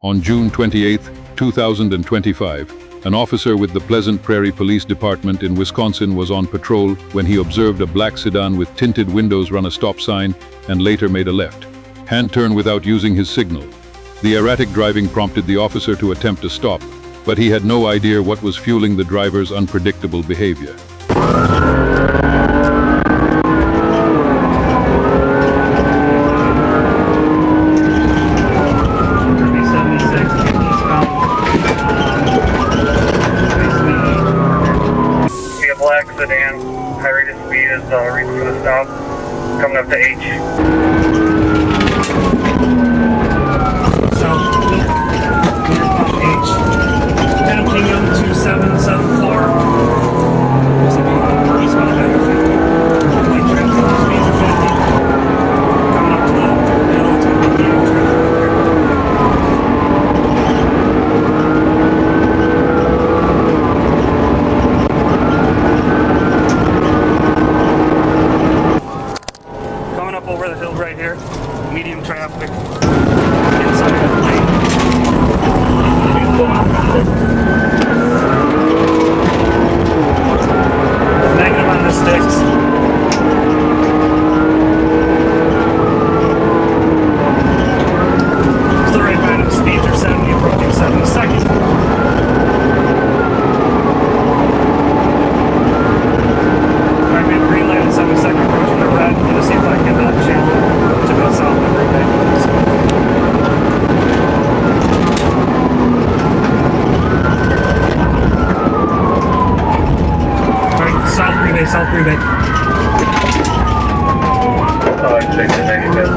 On June 28, 2025, an officer with the Pleasant Prairie Police Department in Wisconsin was on patrol when he observed a black sedan with tinted windows run a stop sign and later made a left hand turn without using his signal. The erratic driving prompted the officer to attempt to stop, but he had no idea what was fueling the driver's unpredictable behavior. Black sedan, high rate of speed is reason for the stop, coming up to H. South, H, MPH 2774. Looks like a eastbound highway 50. Light traffic, speeds are 50. Coming up to the middle to the medium traffic up here. Over the hill right here, medium traffic, inside the lane. Negative on the sticks. Still right behind him, speeds are 70, approaching 72nd. Alright, we have green light at 72nd, approaching the red. I'm gonna see if I can channel to go south of Green Bay. Alright, South Green Bay, South Green Bay. Check the negative.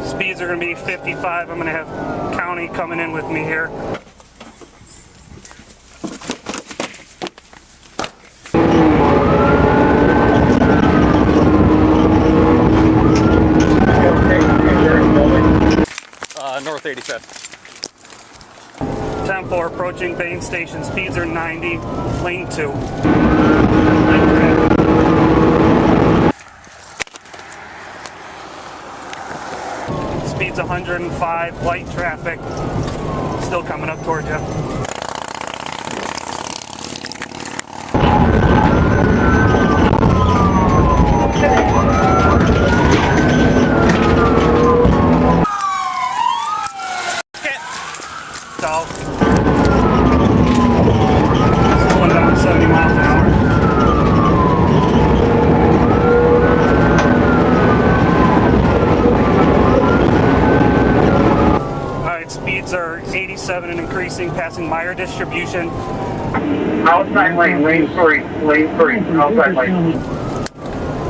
Speeds are going to be 55. I'm going to have county coming in with me here. North 85th. 10-4 approaching Bain Station. Speeds are 90. Lane 2. Speeds 105. Light traffic. Still coming up towards you. South. Slowing down 70 miles an hour. Alright, speeds are 87 and increasing, passing Meyer distribution. Outside lane 3, outside lane.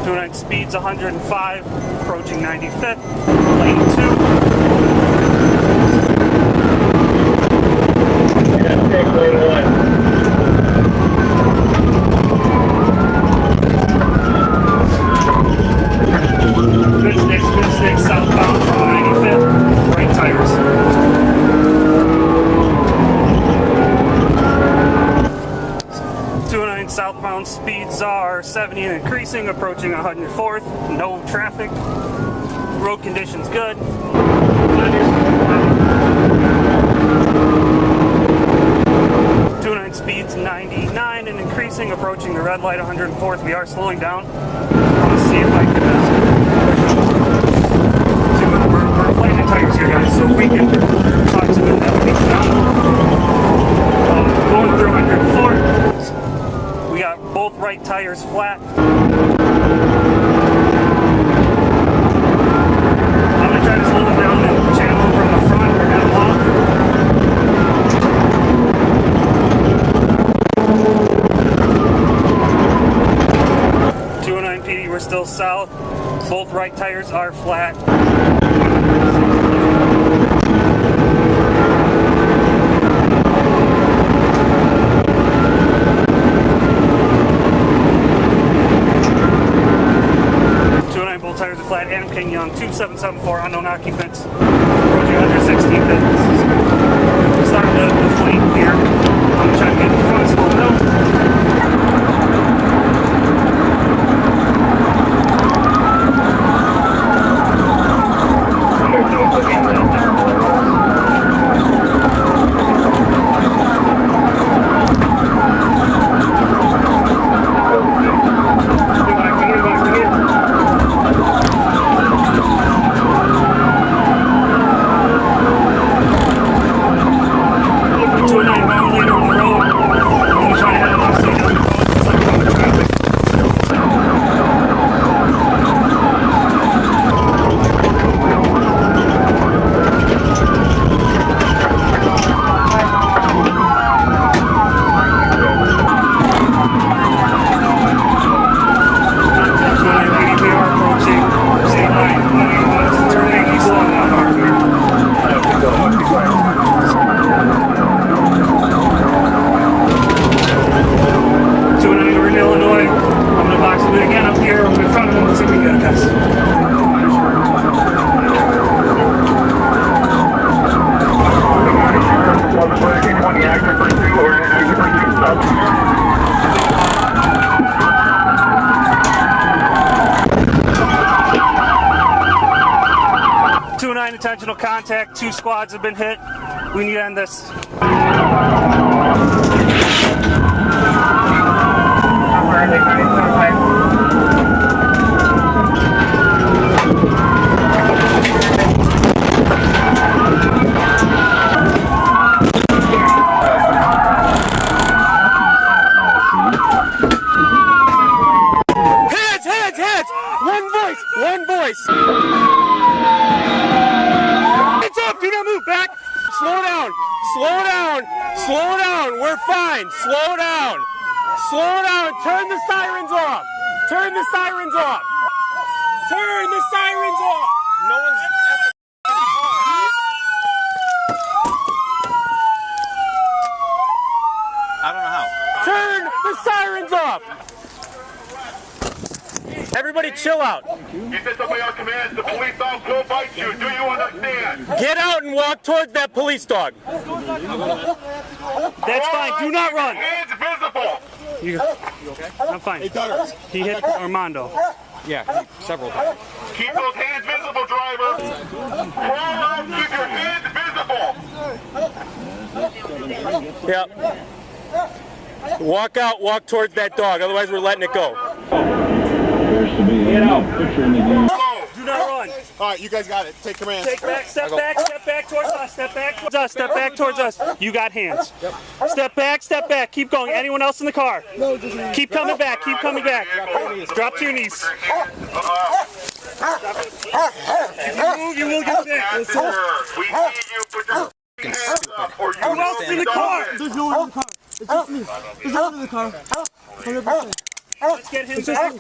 29 speeds 105, approaching 95th, lane 2. Take lane 1. Good sticks, southbound from 95th, right tires. Southbound speeds are 70 and increasing, approaching 104th. No traffic. Road conditions good. 29 speeds 99 and increasing, approaching the red light 104th. We are slowing down. Let's see if I can we're playing the tires here, guys, so if we can talk to them, that would be phenomenal. Going through 104. We got both right tires flat. I'm going to try to slow them down and channel them from the front or head them off. PD, we're still south. Both right tires are flat. Both tires are flat. Adam King Young, 2774, unknown occupants. Approaching 116 minutes. Starting to deflate here. I'm trying to get the front slow down. Unintentional contact. 2 squads have been hit. We need to end this. Hands! One voice! Hands up! Do not move! Back! Slow down! We're fine! Slow down! Turn the sirens off! Turn the sirens off! No one's at the I don't know how. Turn the sirens off! Everybody chill out. You said somebody on command, the police dog will bite you. Do you understand? Get out and walk towards that police dog. That's fine. Do not run. Hands visible. You okay? I'm fine. He hit Armando. Yeah, several times. Keep those hands visible, driver. Crawl out, keep your hands visible. Yep. Walk out, walk towards that dog. Otherwise, we're letting it go. Get out. Do not run. All right, you guys got it. Take command. Step back towards us. Step back towards us. You got hands. Yep. Step back. Keep going. Anyone else in the car? No, just me. Keep coming back. Drop to your knees. If you move, you will get hit. We need you put your hands up or you Who else is in the car? There's no one in the car. It's just me. There's no one in the car. 100%. Let's get him back.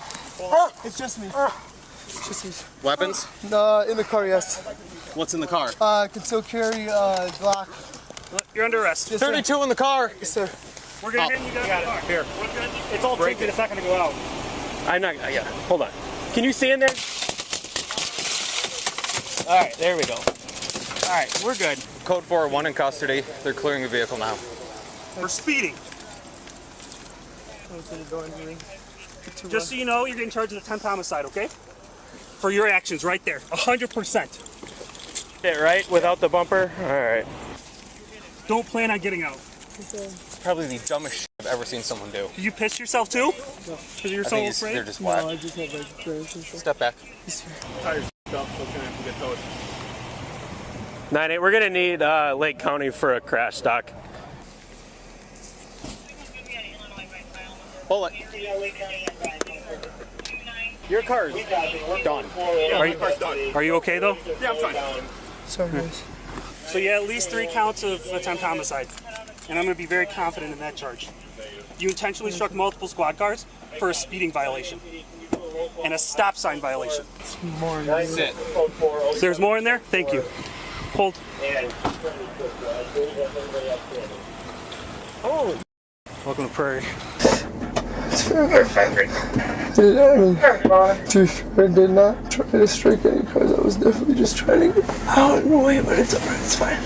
It's just me. Weapons? In the car, yes. What's in the car? Can still carry Glock. You're under arrest. Yes, 32 in the car. Yes, sir. We're gonna get you guys in the car. Here. It's all tinted. It's not gonna go out. I'm not. Yeah. Hold on. Can you see in there? All right. There we go. All right. We're good. Code 401 in custody. They're clearing the vehicle now. We're speeding. Just so you know, you're getting charged with 10th homicide, okay? For your actions right there. 100%. Yeah, right? Without the bumper? All right. Don't plan on getting out. Probably the dumbest shit I've ever seen someone do. Did you piss yourself too? No. Because you're so afraid? They're just whack. No, I just have like prayers and stuff. Step back. Tires up, so it's gonna have to get towed. 9-8, we're gonna need Lake County for a crash stock. Bullet. Your car's done. Are you okay though? Yeah, I'm fine. Sorry, guys. So yeah, at least 3 counts of attempt homicide. And I'm gonna be very confident in that charge. You intentionally struck multiple squad cars for a speeding violation. And a stop sign violation. More Sit. There's more in there? Thank you. Hold. Oh. Welcome to Prairie. I did not try to strike any cars. I was definitely just trying to get out and away, but it's alright, it's fine.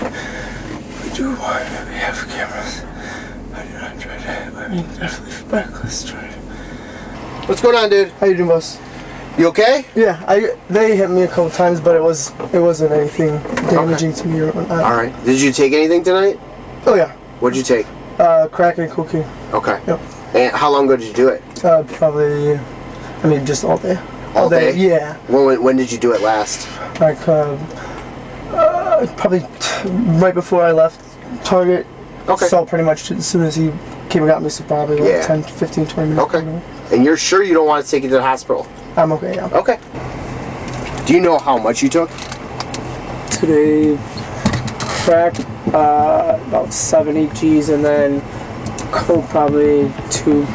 We do want to have cameras. I did not try to, definitely reckless try. What's going on, dude? How you doing, boss? You okay? Yeah, they hit me a couple times, but it wasn't anything damaging to me or whatnot. All right. Did you take anything tonight? Oh yeah. What'd you take? Crack and cocaine. Okay. Yep. And how long ago did you do it? Probably, just all day. All day? Yeah. When did you do it last? Like, probably right before I left Target. Okay. So pretty much as soon as he came and got me, so probably like 10, 15, 20 minutes. Okay. And you're sure you don't want to take it to the hospital? I'm okay, yeah. Okay. Do you know how much you took? Today, crack, about 70 G's, and then coke probably 2.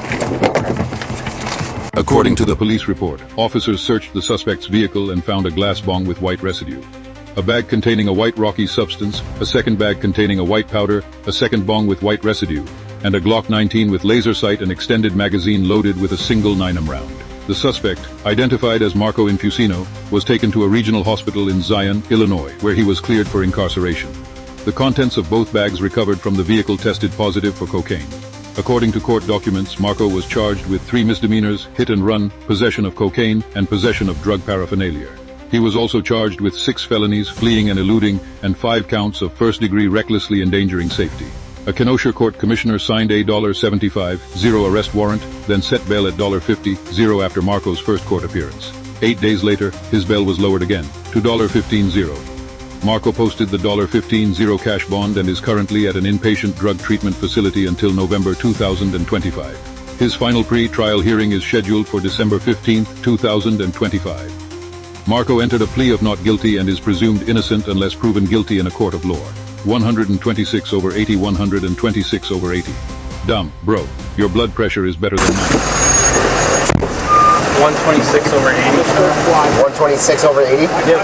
According to the police report, officers searched the suspect's vehicle and found a glass bong with white residue, a bag containing a white rocky substance, a second bag containing a white powder, a second bong with white residue, and a Glock 19 with laser sight and extended magazine loaded with a single 9mm round. The suspect, identified as Marco Infusino, was taken to a regional hospital in Zion, Illinois, where he was cleared for incarceration. The contents of both bags recovered from the vehicle tested positive for cocaine. According to court documents, Marco was charged with 3 misdemeanors, hit and run, possession of cocaine, and possession of drug paraphernalia. He was also charged with 6 felonies, fleeing and eluding, and 5 counts of first-degree recklessly endangering safety. A Kenosha court commissioner signed a $75,000 arrest warrant, then set bail at $50,000 after Marco's first court appearance. 8 days later, his bail was lowered again to $15,000. Marco posted the $15,000 cash bond and is currently at an inpatient drug treatment facility until November 2025. His final pre-trial hearing is scheduled for December 15, 2025. Marco entered a plea of not guilty and is presumed innocent unless proven guilty in a court of law. 126/80, 126/80. Dumb, bro. Your blood pressure is better than mine. 126/80. 126/80? Yep.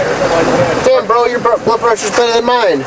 Damn, bro, your blood pressure's better than mine.